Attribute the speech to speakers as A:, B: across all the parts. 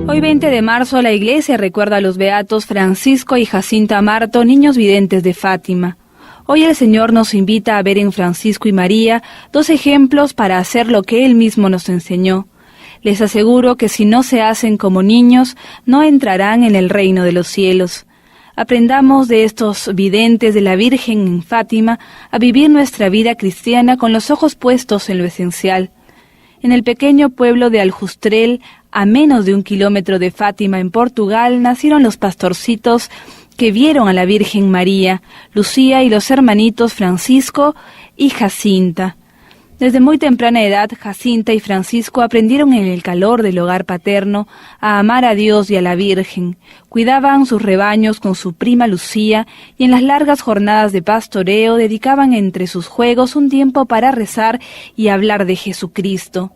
A: Hoy 20 de marzo la Iglesia recuerda a los beatos Francisco y Jacinta Marto, niños videntes de Fátima. Hoy el Señor nos invita a ver en Francisco y María dos ejemplos para hacer lo que Él mismo nos enseñó. Les aseguro que si no se hacen como niños, no entrarán en el reino de los cielos. Aprendamos de estos videntes de la Virgen en Fátima a vivir nuestra vida cristiana con los ojos puestos en lo esencial. En el pequeño pueblo de Aljustrel, a menos de 1 kilómetro de Fátima, en Portugal, nacieron los pastorcitos que vieron a la Virgen María, Lucía y los hermanitos Francisco y Jacinta. Desde muy temprana edad, Jacinta y Francisco aprendieron en el calor del hogar paterno a amar a Dios y a la Virgen. Cuidaban sus rebaños con su prima Lucía y en las largas jornadas de pastoreo dedicaban entre sus juegos un tiempo para rezar y hablar de Jesucristo.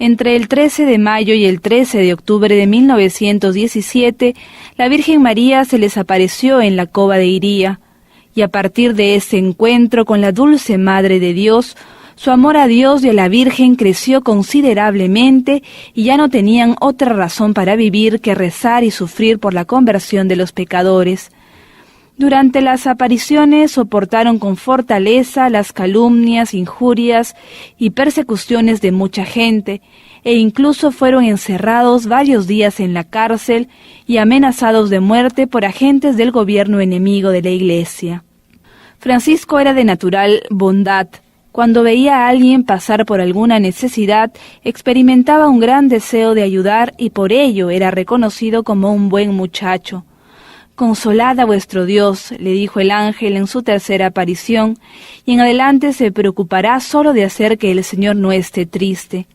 A: Entre el 13 de mayo y el 13 de octubre de 1917, la Virgen María se les apareció en la cova de Iría, y a partir de ese encuentro con la dulce Madre de Dios, su amor a Dios y a la Virgen creció considerablemente y ya no tenían otra razón para vivir que rezar y sufrir por la conversión de los pecadores. Durante las apariciones soportaron con fortaleza las calumnias, injurias y persecuciones de mucha gente, e incluso fueron encerrados varios días en la cárcel y amenazados de muerte por agentes del gobierno enemigo de la Iglesia. Francisco era de natural bondad. Cuando veía a alguien pasar por alguna necesidad, experimentaba un gran deseo de ayudar y por ello era reconocido como un buen muchacho. «Consolad a vuestro Dios», le dijo el ángel en su tercera aparición, y en adelante se preocupará solo de hacer que el Señor no esté triste.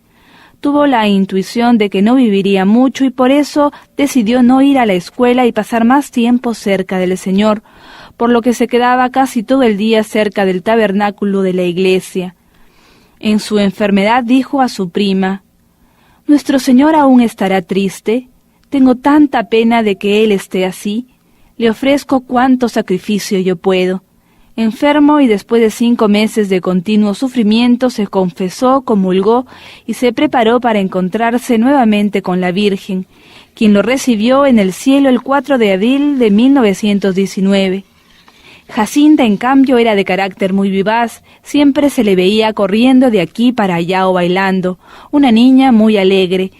A: Tuvo la intuición de que no viviría mucho y por eso decidió no ir a la escuela y pasar más tiempo cerca del Señor, por lo que se quedaba casi todo el día cerca del tabernáculo de la iglesia. En su enfermedad dijo a su prima: «¿Nuestro Señor aún estará triste? Tengo tanta pena de que Él esté así. Le ofrezco cuanto sacrificio yo puedo». Enfermo y después de 5 meses de continuo sufrimiento, se confesó, comulgó y se preparó para encontrarse nuevamente con la Virgen, quien lo recibió en el cielo el 4 de abril de 1919. Jacinta, en cambio, era de carácter muy vivaz, siempre se le veía corriendo de aquí para allá o bailando, una niña muy alegre.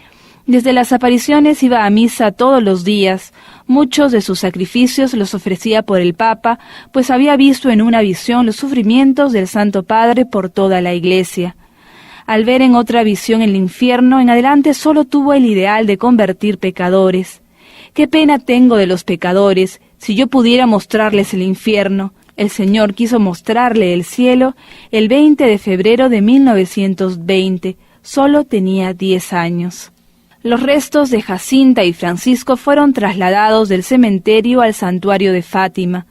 A: Desde las apariciones iba a misa todos los días. Muchos de sus sacrificios los ofrecía por el Papa, pues había visto en una visión los sufrimientos del Santo Padre por toda la Iglesia. Al ver en otra visión el infierno, en adelante solo tuvo el ideal de convertir pecadores. «Qué pena tengo de los pecadores, si yo pudiera mostrarles el infierno». El Señor quiso mostrarle el cielo el 20 de febrero de 1920. Solo tenía 10 años. Los restos de Jacinta y Francisco fueron trasladados del cementerio al santuario de Fátima.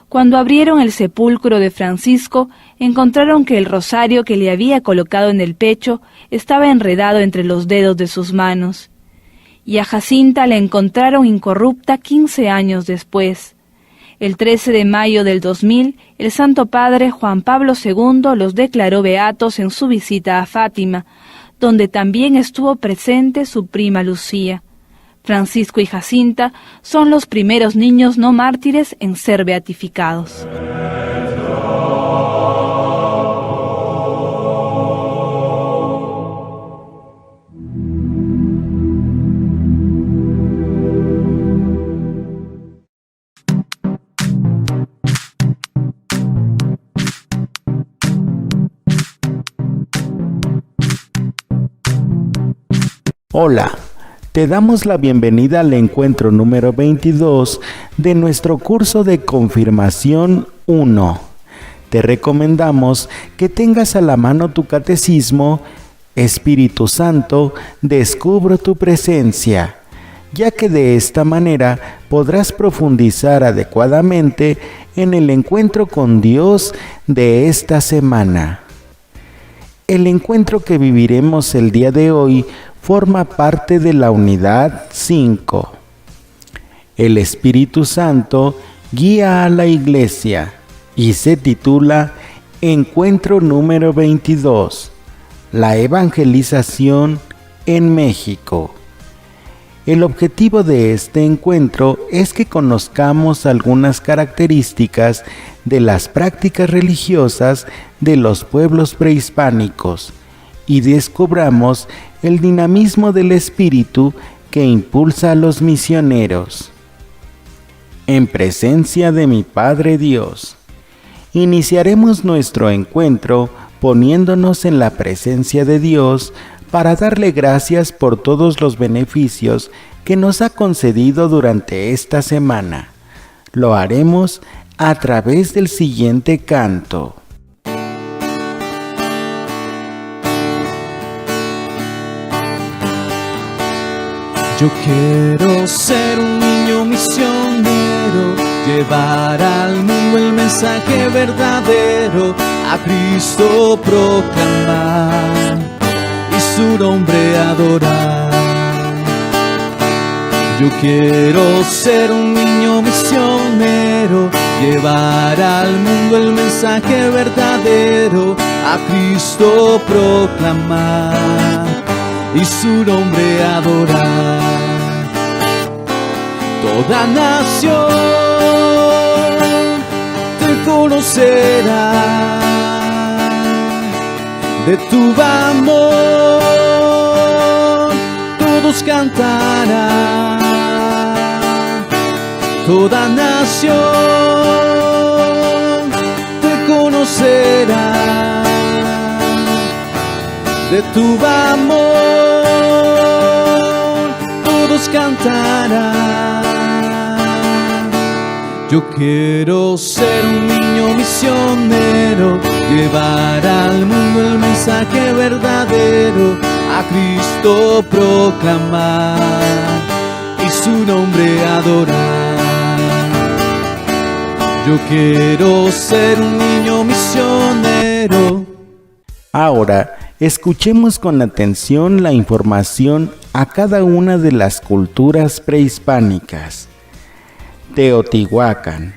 A: Cuando abrieron el sepulcro de Francisco, encontraron que el rosario que le había colocado en el pecho estaba enredado entre los dedos de sus manos. Y a Jacinta la encontraron incorrupta 15 años después. El 13 de mayo del 2000, el Santo Padre Juan Pablo II los declaró beatos en su visita a Fátima, donde también estuvo presente su prima Lucía. Francisco y Jacinta son los primeros niños no mártires en ser beatificados.
B: Hola, te damos la bienvenida al encuentro número 22 de nuestro curso de Confirmación 1. Te recomendamos que tengas a la mano tu catecismo Espíritu Santo, descubro tu presencia, ya que de esta manera podrás profundizar adecuadamente en el encuentro con Dios de esta semana. El encuentro que viviremos el día de hoy forma parte de la unidad 5. El Espíritu Santo guía a la Iglesia y se titula Encuentro número 22, la evangelización en México. El objetivo de este encuentro es que conozcamos algunas características de las prácticas religiosas de los pueblos prehispánicos y descubramos el dinamismo del espíritu que impulsa a los misioneros. En presencia de mi Padre Dios, iniciaremos nuestro encuentro poniéndonos en la presencia de Dios para darle gracias por todos los beneficios que nos ha concedido durante esta semana. Lo haremos a través del siguiente canto.
C: Yo quiero ser un niño misionero, llevar al mundo el mensaje verdadero, a Cristo proclamar y su nombre adorar. Yo quiero ser un niño misionero, llevar al mundo el mensaje verdadero, a Cristo proclamar y su nombre adorar. Toda nación te conocerá, de tu amor todos cantarán. Toda nación te conocerá, de tu amor todos cantarán. Yo quiero ser un niño misionero, llevar al mundo el mensaje verdadero, a Cristo proclamar y su nombre adorar. Yo quiero ser un niño misionero.
B: Ahora, escuchemos con atención la información a cada una de las culturas prehispánicas. Teotihuacán.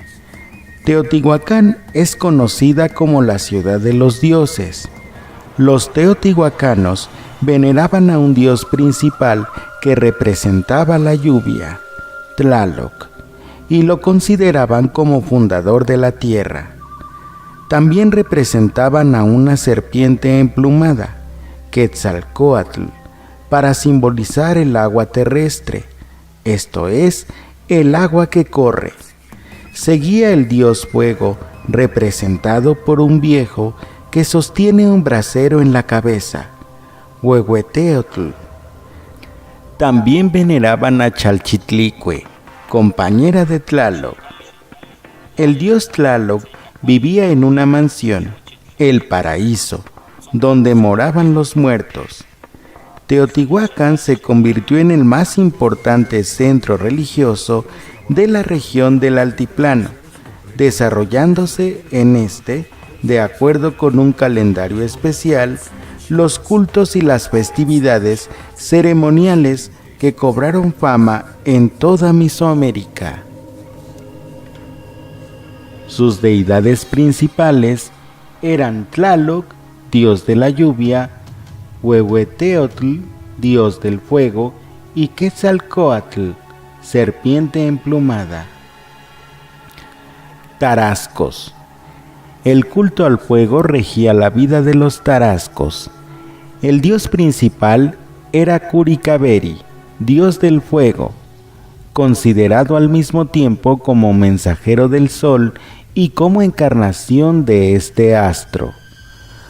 B: Teotihuacán es conocida como la ciudad de los dioses. Los teotihuacanos veneraban a un dios principal que representaba la lluvia, Tlaloc, y lo consideraban como fundador de la tierra. También representaban a una serpiente emplumada, Quetzalcóatl, para simbolizar el agua terrestre, esto es, el agua que corre. Seguía el dios fuego, representado por un viejo que sostiene un brasero en la cabeza, Huehueteotl. También veneraban a Chalchitlicue, compañera de Tlaloc. El dios Tlaloc vivía en una mansión, el paraíso, donde moraban los muertos. Teotihuacán se convirtió en el más importante centro religioso de la región del altiplano, desarrollándose en este, de acuerdo con un calendario especial, los cultos y las festividades ceremoniales que cobraron fama en toda Mesoamérica. Sus deidades principales eran Tlaloc, dios de la lluvia, Huehueteotl, dios del fuego, y Quetzalcóatl, serpiente emplumada. Tarascos. El culto al fuego regía la vida de los tarascos. El dios principal era Curicaveri, dios del fuego, considerado al mismo tiempo como mensajero del sol y como encarnación de este astro.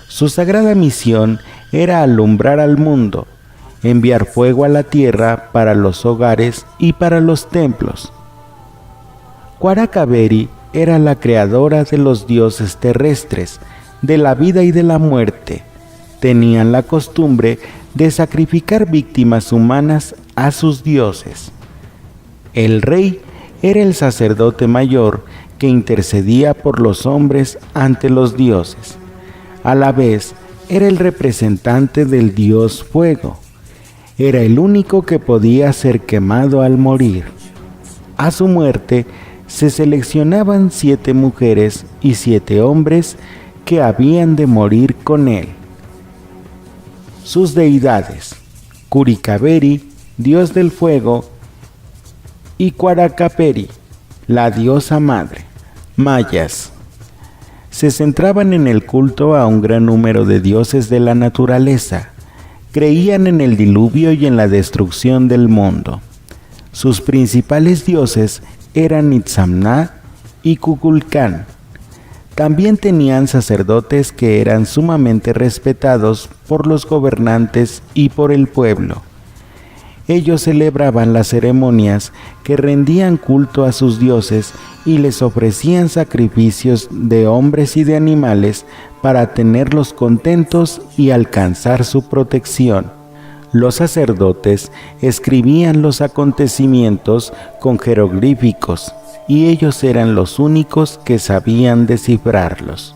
B: Su sagrada misión era alumbrar al mundo, enviar fuego a la tierra para los hogares y para los templos. Curicaveri era la creadora de los dioses terrestres, de la vida y de la muerte. Tenían la costumbre de sacrificar víctimas humanas a sus dioses. El rey era el sacerdote mayor que intercedía por los hombres ante los dioses. A la vez, era el representante del dios fuego. Era el único que podía ser quemado al morir. A su muerte, se seleccionaban 7 mujeres y 7 hombres que habían de morir con él. Sus deidades: Curicaveri, dios del fuego, y Cuaracaperi, la diosa madre. Mayas. Se centraban en el culto a un gran número de dioses de la naturaleza. Creían en el diluvio y en la destrucción del mundo. Sus principales dioses eran Itzamna y Kukulcán. También tenían sacerdotes que eran sumamente respetados por los gobernantes y por el pueblo. Ellos celebraban las ceremonias que rendían culto a sus dioses y les ofrecían sacrificios de hombres y de animales para tenerlos contentos y alcanzar su protección. Los sacerdotes escribían los acontecimientos con jeroglíficos y ellos eran los únicos que sabían descifrarlos.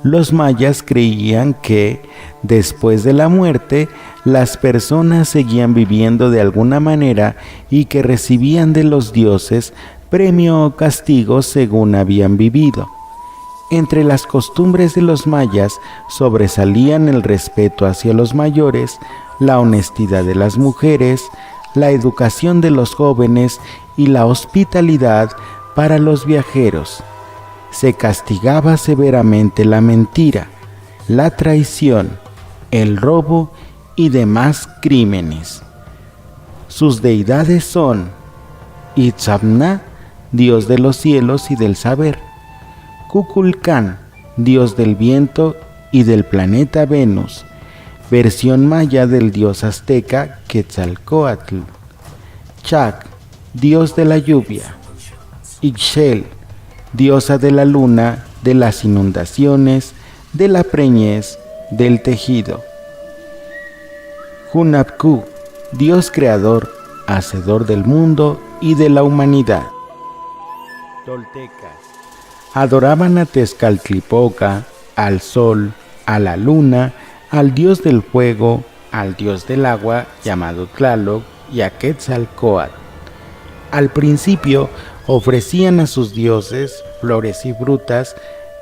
B: Los mayas creían que, después de la muerte, las personas seguían viviendo de alguna manera y que recibían de los dioses premio o castigo según habían vivido. Entre las costumbres de los mayas sobresalían el respeto hacia los mayores, la honestidad de las mujeres, la educación de los jóvenes y la hospitalidad para los viajeros. Se castigaba severamente la mentira, la traición, el robo y demás crímenes. Sus deidades son Itzamna, dios de los cielos y del saber; Kukulcán, dios del viento y del planeta Venus, versión maya del dios azteca Quetzalcóatl; Chac, dios de la lluvia; Ixchel, diosa de la luna, de las inundaciones, de la preñez, del tejido; Hunabku, dios creador, hacedor del mundo y de la humanidad. Toltecas adoraban a Tezcatlipoca, al sol, a la luna, al dios del fuego, al dios del agua llamado Tlaloc y a Quetzalcóatl. Al principio ofrecían a sus dioses flores y frutas,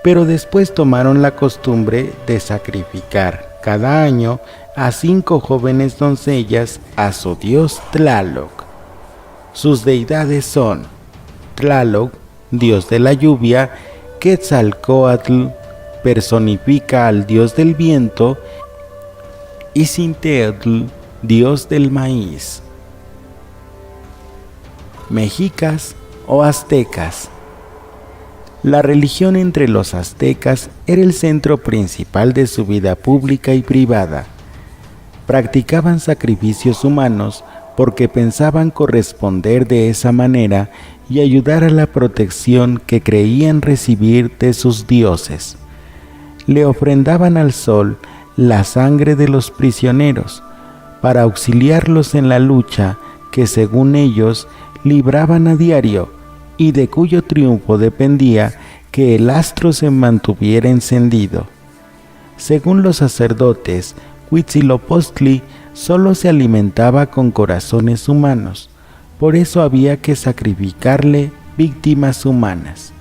B: pero después tomaron la costumbre de sacrificar cada año a 5 jóvenes doncellas a su dios Tlaloc. Sus deidades son Tlaloc, dios de la lluvia; Quetzalcóatl personifica al dios del viento; y Cinteotl, dios del maíz. Mexicas o aztecas. La religión entre los aztecas era el centro principal de su vida pública y privada. Practicaban sacrificios humanos porque pensaban corresponder de esa manera y ayudar a la protección que creían recibir de sus dioses. Le ofrendaban al sol la sangre de los prisioneros para auxiliarlos en la lucha que, según ellos, libraban a diario y de cuyo triunfo dependía que el astro se mantuviera encendido. Según los sacerdotes, Huitzilopochtli solo se alimentaba con corazones humanos, por eso había que sacrificarle víctimas humanas.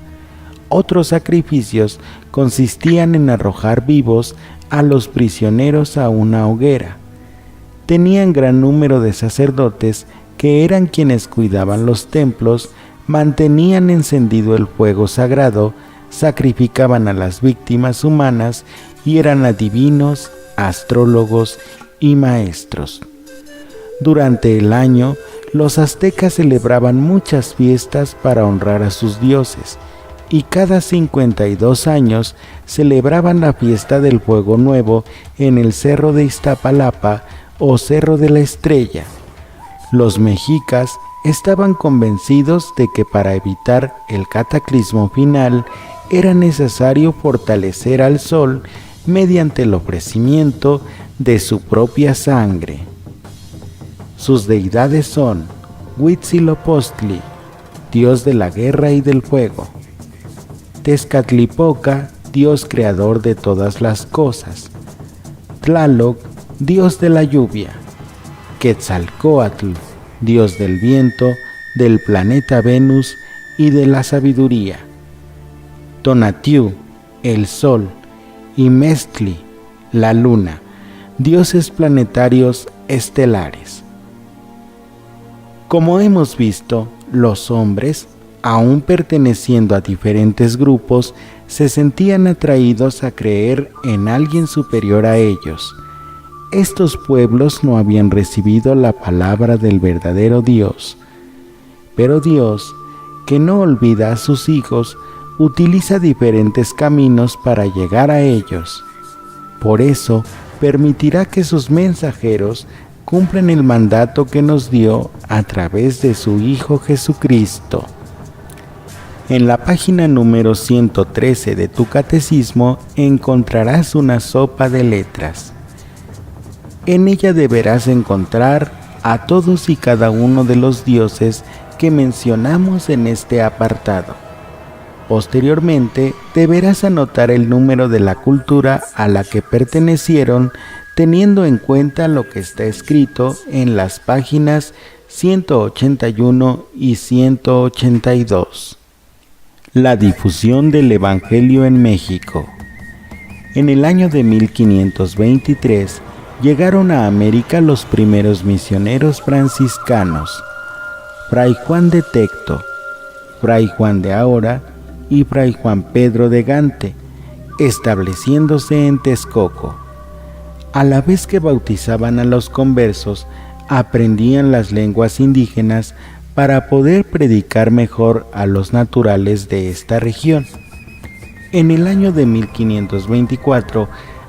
B: Otros sacrificios consistían en arrojar vivos a los prisioneros a una hoguera. Tenían gran número de sacerdotes que eran quienes cuidaban los templos, mantenían encendido el fuego sagrado, sacrificaban a las víctimas humanas y eran adivinos, astrólogos y maestros. Durante el año, los aztecas celebraban muchas fiestas para honrar a sus dioses, y cada 52 años celebraban la fiesta del Fuego Nuevo en el Cerro de Iztapalapa o Cerro de la Estrella. Los mexicas estaban convencidos de que para evitar el cataclismo final era necesario fortalecer al sol mediante el ofrecimiento de su propia sangre. Sus deidades son Huitzilopochtli, dios de la guerra y del fuego; Tezcatlipoca, Dios creador de todas las cosas. Tlaloc, Dios de la lluvia. Quetzalcóatl, Dios del viento, del planeta Venus y de la sabiduría. Tonatiuh, el sol, y Mestli, la luna, dioses planetarios estelares. Como hemos visto, los hombres, aún perteneciendo a diferentes grupos, se sentían atraídos a creer en alguien superior a ellos. Estos pueblos no habían recibido la palabra del verdadero Dios, pero Dios, que no olvida a sus hijos, utiliza diferentes caminos para llegar a ellos. Por eso, permitirá que sus mensajeros cumplan el mandato que nos dio a través de su Hijo Jesucristo. En la página número 113 de tu catecismo encontrarás una sopa de letras. En ella deberás encontrar a todos y cada uno de los dioses que mencionamos en este apartado. Posteriormente, deberás anotar el número de la cultura a la que pertenecieron, teniendo en cuenta lo que está escrito en las páginas 181 y 182. La difusión del Evangelio en México. En el año de 1523 llegaron a América los primeros misioneros franciscanos, Fray Juan de Tecto, Fray Juan de Ahora y Fray Juan Pedro de Gante, estableciéndose en Texcoco. A la vez que bautizaban a los conversos, aprendían las lenguas indígenas para poder predicar mejor a los naturales de esta región. En el año de 1524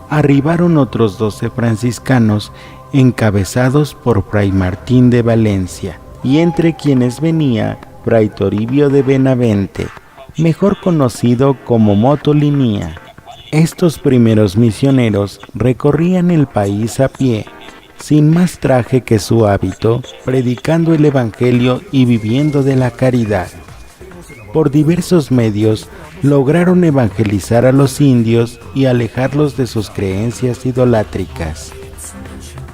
B: arribaron otros 12 franciscanos encabezados por Fray Martín de Valencia, y entre quienes venía Fray Toribio de Benavente, mejor conocido como Motolinía. Estos primeros misioneros recorrían el país a pie, sin más traje que su hábito, predicando el Evangelio y viviendo de la caridad. Por diversos medios lograron evangelizar a los indios y alejarlos de sus creencias idolátricas.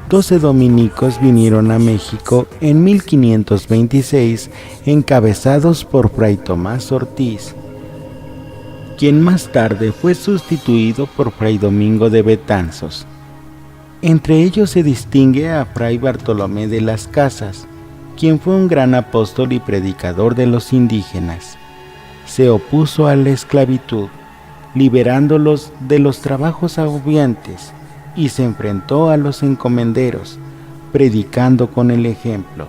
B: 12 dominicos vinieron a México en 1526, encabezados por Fray Tomás Ortiz, quien más tarde fue sustituido por Fray Domingo de Betanzos. Entre ellos se distingue a Fray Bartolomé de las Casas, quien fue un gran apóstol y predicador de los indígenas. Se opuso a la esclavitud, liberándolos de los trabajos agobiantes, y se enfrentó a los encomenderos, predicando con el ejemplo.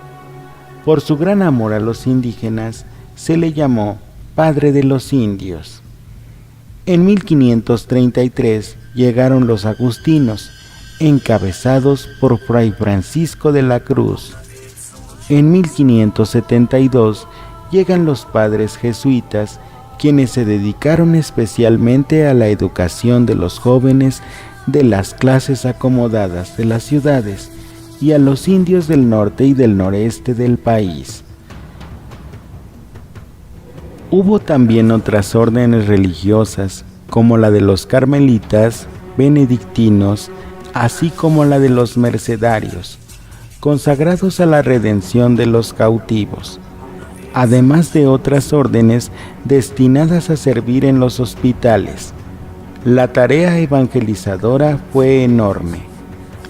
B: Por su gran amor a los indígenas, se le llamó Padre de los Indios. En 1533 llegaron los agustinos, encabezados por Fray Francisco de la Cruz. En 1572 llegan los padres jesuitas, quienes se dedicaron especialmente a la educación de los jóvenes de las clases acomodadas de las ciudades y a los indios del norte y del noreste del país. Hubo también otras órdenes religiosas, como la de los carmelitas, benedictinos, así como la de los mercedarios, consagrados a la redención de los cautivos, además de otras órdenes destinadas a servir en los hospitales. La tarea evangelizadora fue enorme.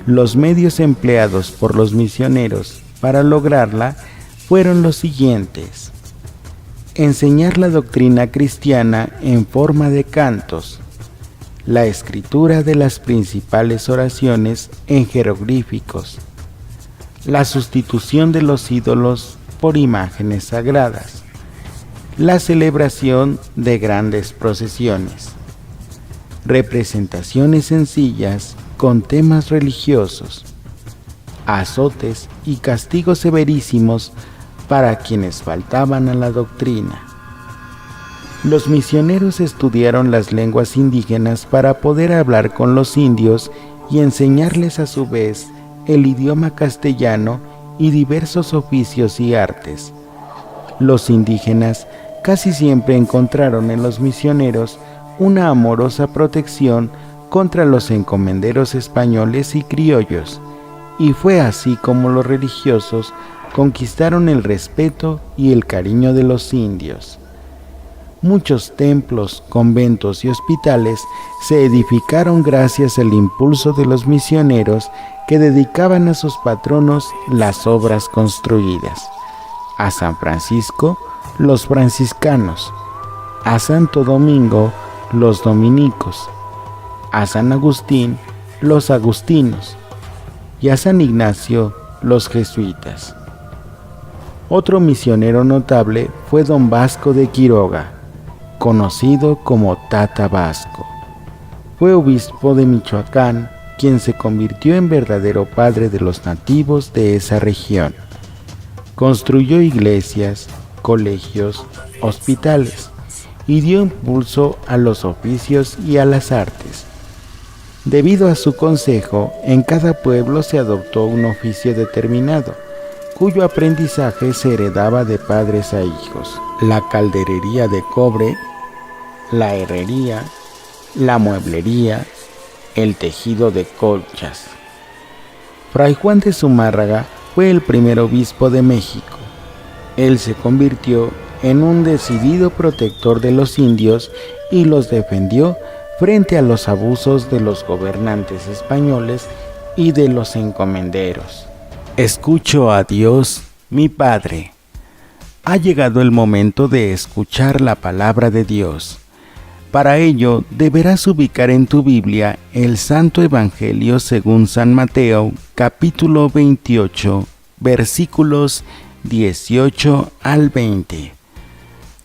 B: Los medios empleados por los misioneros para lograrla fueron los siguientes: enseñar la doctrina cristiana en forma de cantos, la escritura de las principales oraciones en jeroglíficos, la sustitución de los ídolos por imágenes sagradas, la celebración de grandes procesiones, representaciones sencillas con temas religiosos, azotes y castigos severísimos para quienes faltaban a la doctrina. Los misioneros estudiaron las lenguas indígenas para poder hablar con los indios y enseñarles a su vez el idioma castellano y diversos oficios y artes. Los indígenas casi siempre encontraron en los misioneros una amorosa protección contra los encomenderos españoles y criollos, y fue así como los religiosos conquistaron el respeto y el cariño de los indios. Muchos templos, conventos y hospitales se edificaron gracias al impulso de los misioneros que dedicaban a sus patronos las obras construidas. A San Francisco, los franciscanos; a Santo Domingo, los dominicos; a San Agustín, los agustinos; y a San Ignacio, los jesuitas. Otro misionero notable fue don Vasco de Quiroga, conocido como Tata Vasco. Fue obispo de Michoacán, quien se convirtió en verdadero padre de los nativos de esa región. Construyó iglesias, colegios, hospitales y dio impulso a los oficios y a las artes. Debido a su consejo, en cada pueblo se adoptó un oficio determinado, cuyo aprendizaje se heredaba de padres a hijos: la calderería de cobre, la herrería, la mueblería, el tejido de colchas. Fray Juan de Zumárraga fue el primer obispo de México. Él se convirtió en un decidido protector de los indios y los defendió frente a los abusos de los gobernantes españoles y de los encomenderos. Escucho a Dios, mi Padre. Ha llegado el momento de escuchar la palabra de Dios. Para ello, deberás ubicar en tu Biblia el Santo Evangelio según San Mateo, capítulo 28, versículos 18 al 20.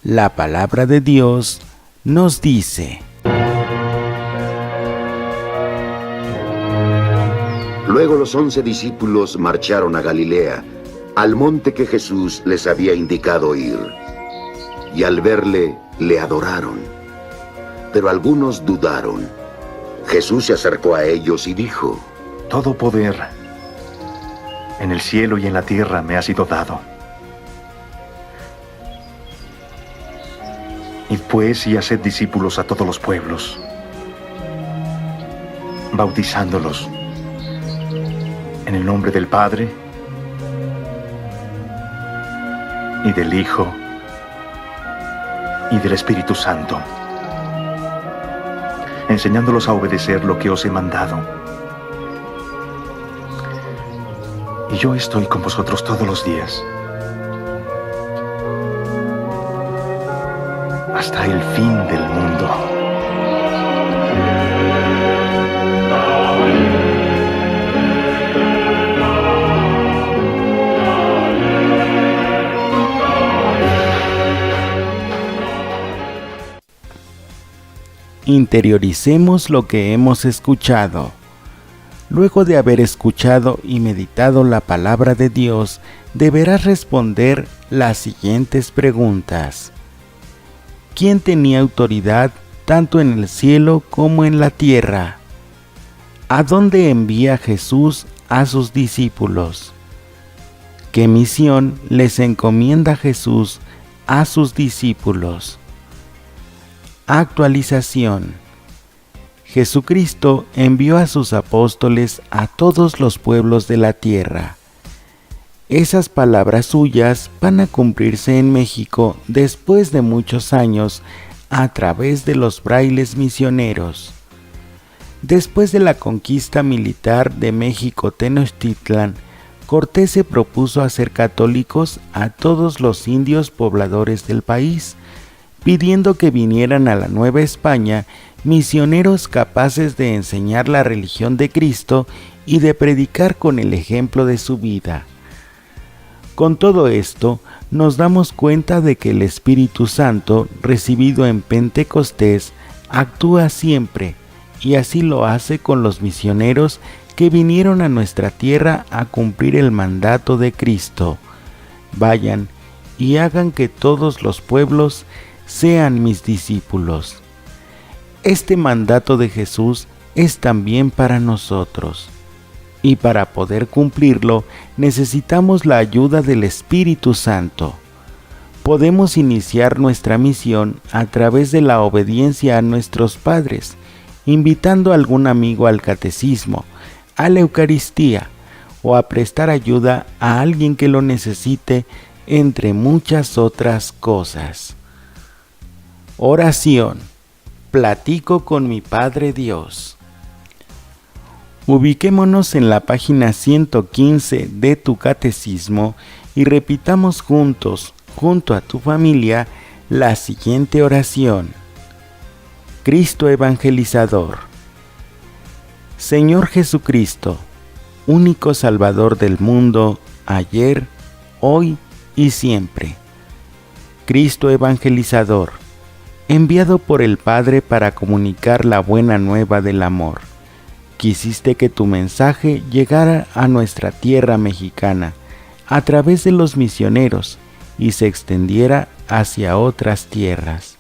B: La palabra de Dios nos dice:
D: Luego los 11 discípulos marcharon a Galilea, al monte que Jesús les había indicado ir. Y al verle, le adoraron. Pero algunos dudaron. Jesús se acercó a ellos y dijo:
E: Todo poder en el cielo y en la tierra me ha sido dado. Id pues y haced discípulos a todos los pueblos, bautizándolos en el nombre del Padre, y del Hijo, y del Espíritu Santo, enseñándolos a obedecer lo que os he mandado. Y yo estoy con vosotros todos los días, hasta el fin del mundo.
B: Interioricemos lo que hemos escuchado. Luego de haber escuchado y meditado la palabra de Dios, deberás responder las siguientes preguntas. ¿Quién tenía autoridad tanto en el cielo como en la tierra? ¿A dónde envía Jesús a sus discípulos? ¿Qué misión les encomienda Jesús a sus discípulos? Actualización. Jesucristo envió a sus apóstoles a todos los pueblos de la tierra. Esas palabras suyas van a cumplirse en México después de muchos años a través de los frailes misioneros. Después de la conquista militar de México Tenochtitlan, Cortés se propuso hacer católicos a todos los indios pobladores del país, pidiendo que vinieran a la Nueva España misioneros capaces de enseñar la religión de Cristo y de predicar con el ejemplo de su vida. Con todo esto, nos damos cuenta de que el Espíritu Santo, recibido en Pentecostés, actúa siempre, y así lo hace con los misioneros que vinieron a nuestra tierra a cumplir el mandato de Cristo. Vayan y hagan que todos los pueblos sean mis discípulos. Este mandato de Jesús es también para nosotros, y para poder cumplirlo necesitamos la ayuda del Espíritu Santo. Podemos iniciar nuestra misión a través de la obediencia a nuestros padres, invitando a algún amigo al catecismo, a la Eucaristía o a prestar ayuda a alguien que lo necesite, entre muchas otras cosas. Oración. Platico con mi Padre Dios. Ubiquémonos en la página 115 de tu catecismo y repitamos juntos, junto a tu familia, la siguiente oración. Cristo Evangelizador. Señor Jesucristo, único Salvador del mundo, ayer, hoy y siempre. Cristo Evangelizador, enviado por el Padre para comunicar la buena nueva del amor. Quisiste que tu mensaje llegara a nuestra tierra mexicana a través de los misioneros y se extendiera hacia otras tierras.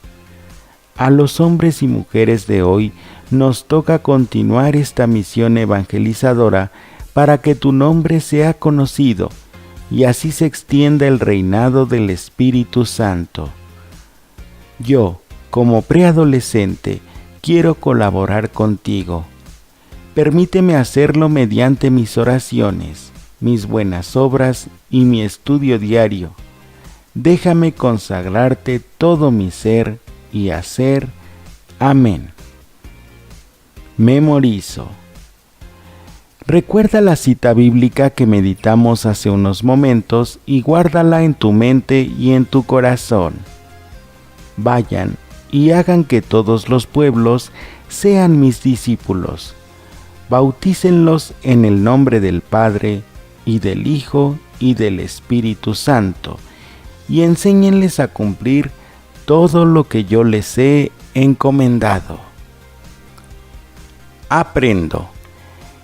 B: A los hombres y mujeres de hoy nos toca continuar esta misión evangelizadora para que tu nombre sea conocido y así se extienda el reinado del Espíritu Santo. Yo, como preadolescente, quiero colaborar contigo. Permíteme hacerlo mediante mis oraciones, mis buenas obras y mi estudio diario. Déjame consagrarte todo mi ser y hacer. Amén. Memorizo. Recuerda la cita bíblica que meditamos hace unos momentos y guárdala en tu mente y en tu corazón. Vayan y hagan que todos los pueblos sean mis discípulos. Bautícenlos en el nombre del Padre, y del Hijo, y del Espíritu Santo, y enséñenles a cumplir todo lo que yo les he encomendado. Aprendo.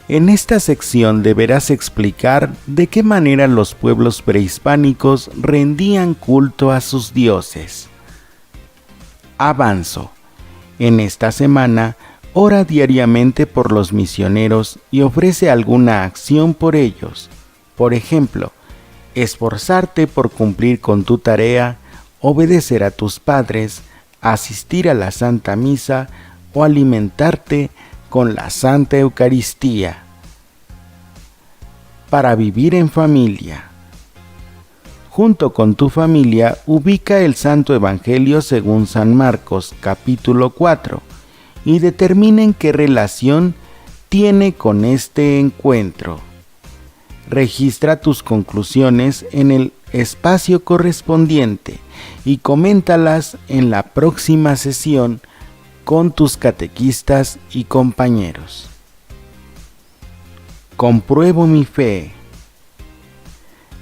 B: En esta sección deberás explicar de qué manera los pueblos prehispánicos rendían culto a sus dioses. Avanzo. En esta semana, ora diariamente por los misioneros y ofrece alguna acción por ellos. Por ejemplo, esforzarte por cumplir con tu tarea, obedecer a tus padres, asistir a la Santa Misa o alimentarte con la Santa Eucaristía. Para vivir en familia. Junto con tu familia, ubica el Santo Evangelio según San Marcos, capítulo 4, y determinen qué relación tiene con este encuentro. Registra tus conclusiones en el espacio correspondiente y coméntalas en la próxima sesión con tus catequistas y compañeros. Compruebo mi fe.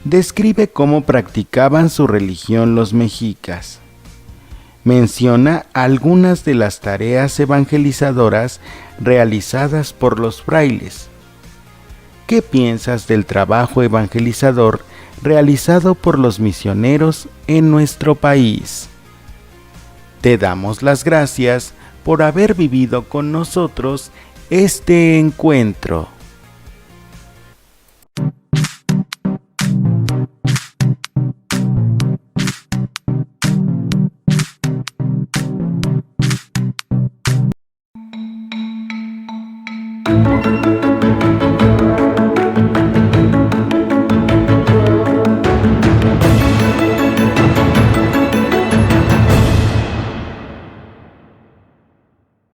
B: Describe cómo practicaban su religión los mexicas. Menciona algunas de las tareas evangelizadoras realizadas por los frailes. ¿Qué piensas del trabajo evangelizador realizado por los misioneros en nuestro país? Te damos las gracias por haber vivido con nosotros este encuentro.